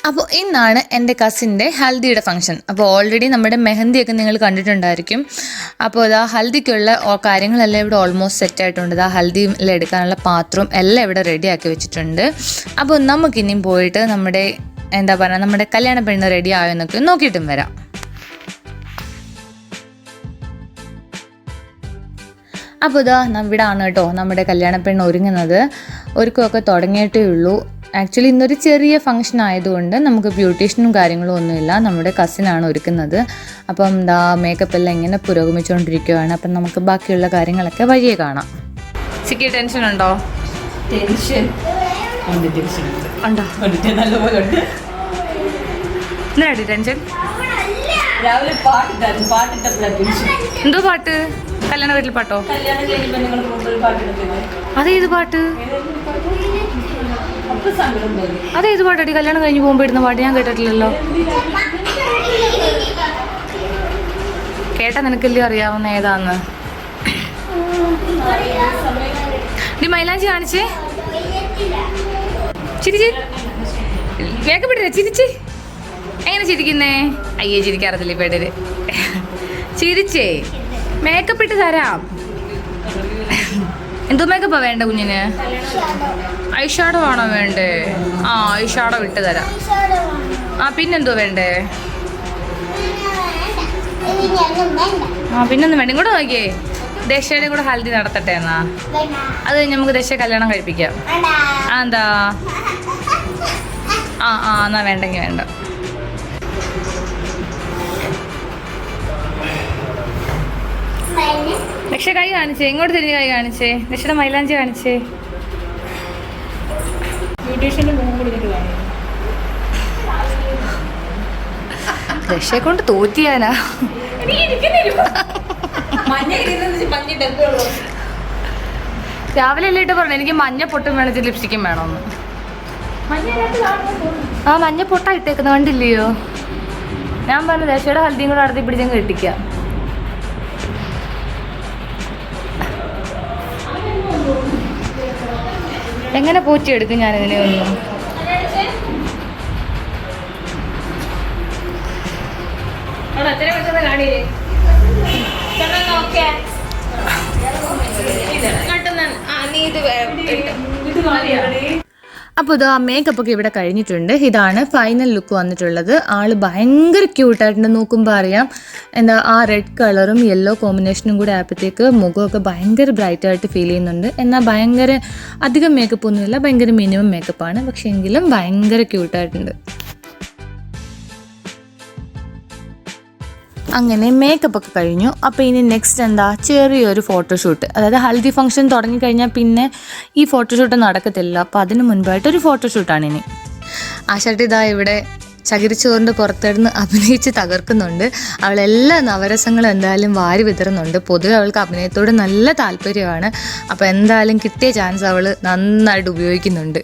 അപ്പോൾ ഇന്നാണ് എൻ്റെ കസിൻ്റെ ഹൽദിയുടെ ഫംഗ്ഷൻ. അപ്പോൾ ഓൾറെഡി നമ്മുടെ മെഹന്തിയൊക്കെ നിങ്ങൾ കണ്ടിട്ടുണ്ടായിരിക്കും. അപ്പോൾ ഇതാ ഹൽദിക്കുള്ള കാര്യങ്ങളെല്ലാം ഇവിടെ ഓൾമോസ്റ്റ് സെറ്റ് ആയിട്ടുണ്ട്. ഇതാ ഹൽദിയിൽ എടുക്കാനുള്ള പാത്രവും എല്ലാം ഇവിടെ റെഡിയാക്കി വെച്ചിട്ടുണ്ട്. അപ്പോൾ നമുക്കിനിയും പോയിട്ട് നമ്മുടെ കല്യാണ പെണ്ണ് റെഡി ആയോ എന്നൊക്കെ നോക്കിയിട്ടും വരാം. അപ്പോൾ ഇതാ ഇവിടെ ആണ് കേട്ടോ നമ്മുടെ കല്യാണ പെണ്ണ് ഒരുങ്ങുന്നത്. ഒരുക്കമൊക്കെ തുടങ്ങിയിട്ടേ ഉള്ളൂ. ആക്ച്വലി ഇന്നൊരു ചെറിയ ഫംഗ്ഷൻ ആയതുകൊണ്ട് നമുക്ക് ബ്യൂട്ടീഷ്യനും കാര്യങ്ങളും ഒന്നുമില്ല. നമ്മുടെ കസിനാണ് ഒരുക്കുന്നത്. അപ്പം എന്താ മേക്കപ്പ് എല്ലാം ഇങ്ങനെ പുരോഗമിച്ചുകൊണ്ടിരിക്കുകയാണ്. അപ്പം നമുക്ക് ബാക്കിയുള്ള കാര്യങ്ങളൊക്കെ വഴിയെ കാണാം. ചിക്കി ടെൻഷൻ ഉണ്ടോ? ടെൻഷൻ ഉണ്ടോ? എന്തിനാടി ടെൻഷൻ? രാവിലെ പാട്ടിട്ടപ്പോഴാണ് ടെൻഷൻ. എന്തോ പാട്ട്? കല്യാണ വീട്ടിൽ പാട്ടോ? കല്യാണം കഴിഞ്ഞപ്പോൾ നിങ്ങൾ മുമ്പ് പാട്ടെടുത്തത് അതേത് പാട്ട്? അതേത് പാട്ടടി? കല്യാണം കഴിഞ്ഞ് പോകുമ്പോൾ ഇടുന്ന പാട്ട് ഞാൻ കേട്ടിട്ടില്ലല്ലോ. കേട്ടാ നിനക്കല്ലേ അറിയാവുന്ന ഏതാന്ന്? നീ മൈലാഞ്ചി കാണിച്ചേ. ചിരിച്ച് മേക്കപ്പ് ഇട്ടില്ല. ചിരിച്ച് എങ്ങനെ ചിരിക്കുന്നേ? അയ്യേ ചിരിക്കാറത്തില്ല ഈ പേടര്. ചിരിച്ചേ മേക്കപ്പ് ഇട്ട് തരാം. എന്തോ മേക്കപ്പാ വേണ്ട കുഞ്ഞിന്? ഐഷാഡോ ആണോ വേണ്ടേ? ആ ഐഷാഡോ ഇട്ട് തരാം. പിന്നെന്തോ വേണ്ടേ? പിന്നൊന്നും വേണ്ട. ഇങ്ങോട്ട് നോക്കിയേ. ദശയുടെയും കൂടെ ഹൽദി നടത്തട്ടെ എന്നാ. അത് കഴിഞ്ഞ് നമുക്ക് ദശ കല്യാണം കഴിപ്പിക്കാം. എന്താ? എന്നാ വേണ്ടെങ്കിൽ വേണ്ട. ദക്ഷ കൈ കാണിച്ചേ. ഇങ്ങോട്ട് തിരിഞ്ഞ് കൈ കാണിച്ചേ. ദക്ഷയുടെ മൈലാഞ്ചി കാണിച്ചേ. ദക്ഷയെ കൊണ്ട് തോറ്റിയാനാ. രാവിലെ അല്ലേ പറഞ്ഞു എനിക്ക് മഞ്ഞ പൊട്ടും വേണം, ലിപ്സ്റ്റിക്കും വേണമെന്ന്. മഞ്ഞ പൊട്ടാ ഇട്ടേക്കുന്ന കണ്ടില്ലയോ? ഞാൻ പറഞ്ഞു ദക്ഷയുടെ ഹൽദിയും കൂടെ നടത്തി പിടിച്ചും കെട്ടിക്കാം. എങ്ങനെ പോറ്റിയെടുക്കും ഞാനിതിനെ ഒന്നും? അപ്പോൾ ഇതാ മേക്കപ്പ് ഒക്കെ ഇവിടെ കഴിഞ്ഞിട്ടുണ്ട്. ഇതാണ് ഫൈനൽ ലുക്ക് വന്നിട്ടുള്ളത്. ആള് ഭയങ്കര ക്യൂട്ടായിട്ടുണ്ട്. നോക്കുമ്പോൾ അറിയാം. ആ റെഡ് കളറും യെല്ലോ കോമ്പിനേഷനും കൂടെ ആയപ്പോഴത്തേക്ക് മുഖമൊക്കെ ഭയങ്കര ബ്രൈറ്റായിട്ട് ഫീൽ ചെയ്യുന്നുണ്ട്. എന്നാൽ ഭയങ്കര അധികം മേക്കപ്പ് ഒന്നുമില്ല, ഭയങ്കര മിനിമം മേക്കപ്പാണ്. പക്ഷേ എങ്കിലും ഭയങ്കര ക്യൂട്ടായിട്ടുണ്ട്. അങ്ങനെ മേക്കപ്പ് ഒക്കെ കഴിഞ്ഞു. അപ്പോൾ ഇനി നെക്സ്റ്റ് ചെറിയൊരു ഫോട്ടോഷൂട്ട്. അതായത് ഹൽദി ഫംഗ്ഷൻ തുടങ്ങിക്കഴിഞ്ഞാൽ പിന്നെ ഈ ഫോട്ടോഷൂട്ട് നടക്കത്തില്ല. അപ്പോൾ അതിന് മുൻപായിട്ടൊരു ഫോട്ടോഷൂട്ടാണ് ഇനി. ആശാട്ടി ഇതാ ഇവിടെ ചകിരിച്ചോറിൻ്റെ പുറത്തിടുന്ന് അഭിനയിച്ച് തകർക്കുന്നുണ്ട്. അവളെല്ലാ നവരസങ്ങളും എന്തായാലും വാരി വിതറുന്നുണ്ട്. പൊതുവെ അവൾക്ക് അഭിനയത്തോട് നല്ല താല്പര്യമാണ്. അപ്പോൾ എന്തായാലും കിട്ടിയ ചാൻസ് അവൾ നന്നായിട്ട് ഉപയോഗിക്കുന്നുണ്ട്.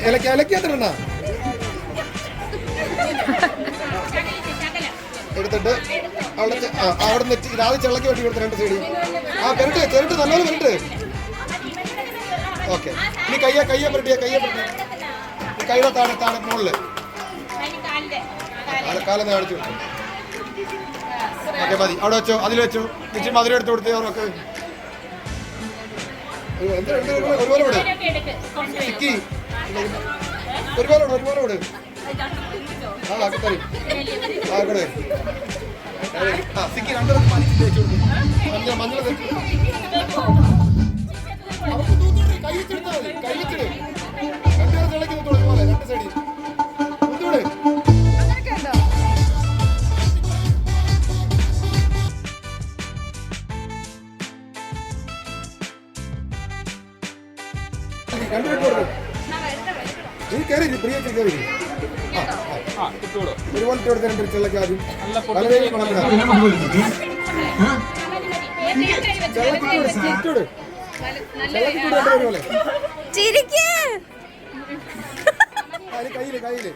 ഇലക്കത്തിടണ എടുത്തിട്ട് അവിടെ നെറ്റ് ആദ്യം ചെള്ളക്ക് വേണ്ടി കൊടുത്ത് 2 സൈഡിൽ പെരട്ട് ചെറിട്ട് നല്ലപോലെ പെരട്ട്. ഓക്കെ ഇനി കയ്യെ പെരട്ടിയ കൈയുടെ താഴെ മുകളില് കാലം കാണിച്ചു കൊടുത്തു. ഓക്കെ മതി അവിടെ വെച്ചോ അതിൽ വെച്ചോ ഇച്ചിരി മധുരം എടുത്ത് കൊടുത്തേ അവർക്ക് ഒരുപോലെ വിട് സിക്കി ഒരുപോലെ വിട് തരും കൂടെ സിക്കി 2 വെച്ച് കൊടുത്തു മഞ്ഞൾ കൈ വെച്ചെടുത്താൽ മതി കൈ വെച്ചിട് 2 പേർ തിളക്കി പോലെ 2 സൈഡിൽ കുത്തിവിട്. നീ കയറി പ്രിയ കയറി ഒരുപോലെ കൊടുത്ത 2 ചെള്ളക്ക് ആദ്യം ചെള്ളക്കിട്ടോട് കയ്യില്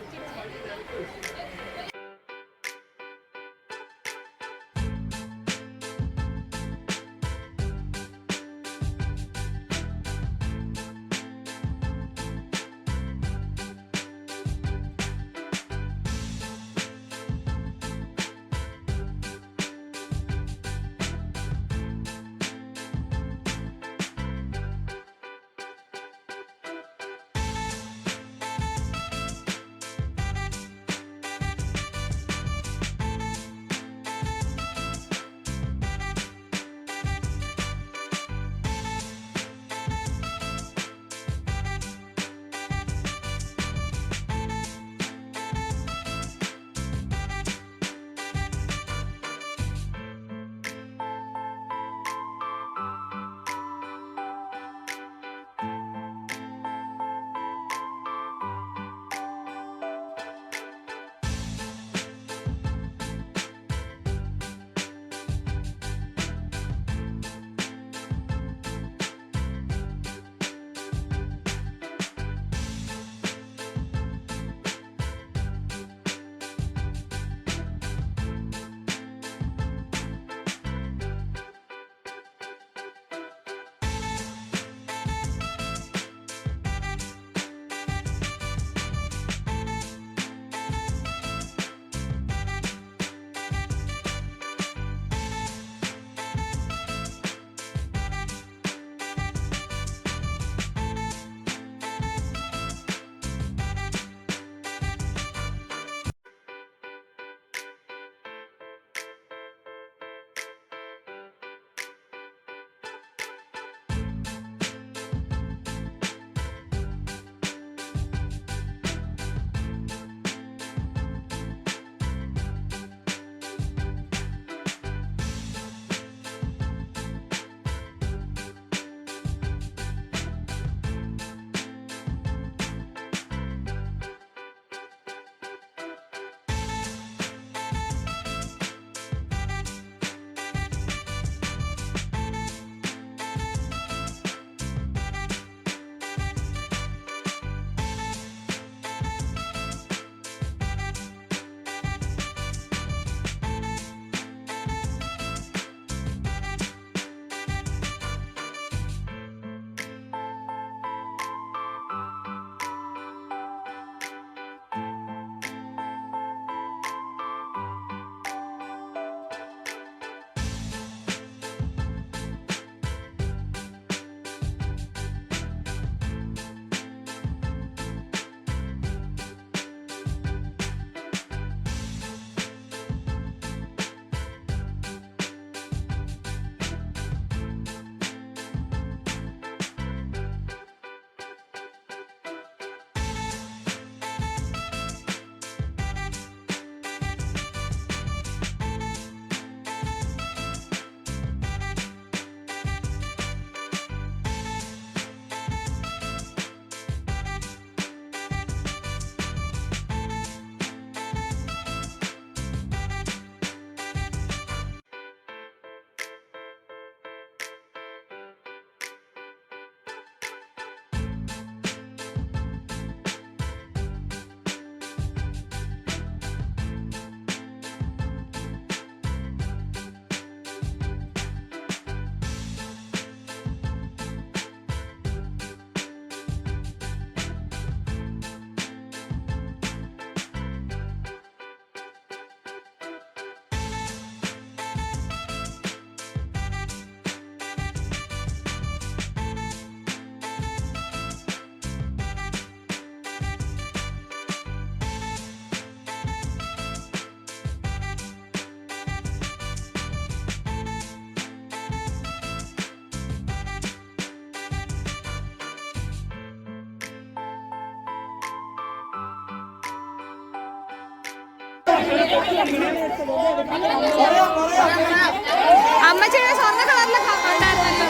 അമ്മച്ചിയുടെ സ്വർണ്ണ കളറിലൊക്കെ ഉണ്ടായിരുന്നല്ലോ.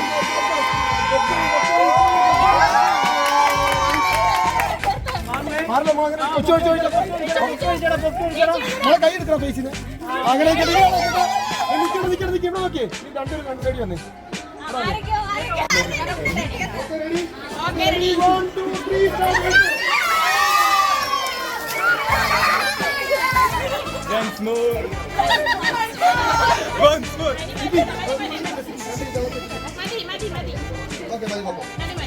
കൈ എടുക്കണം ഫേസിന് അങ്ങനെ ഇവിടെ നോക്കിയേ രണ്ടൊരു കണ്ടു വന്നേ. ഓക്കെ മതി.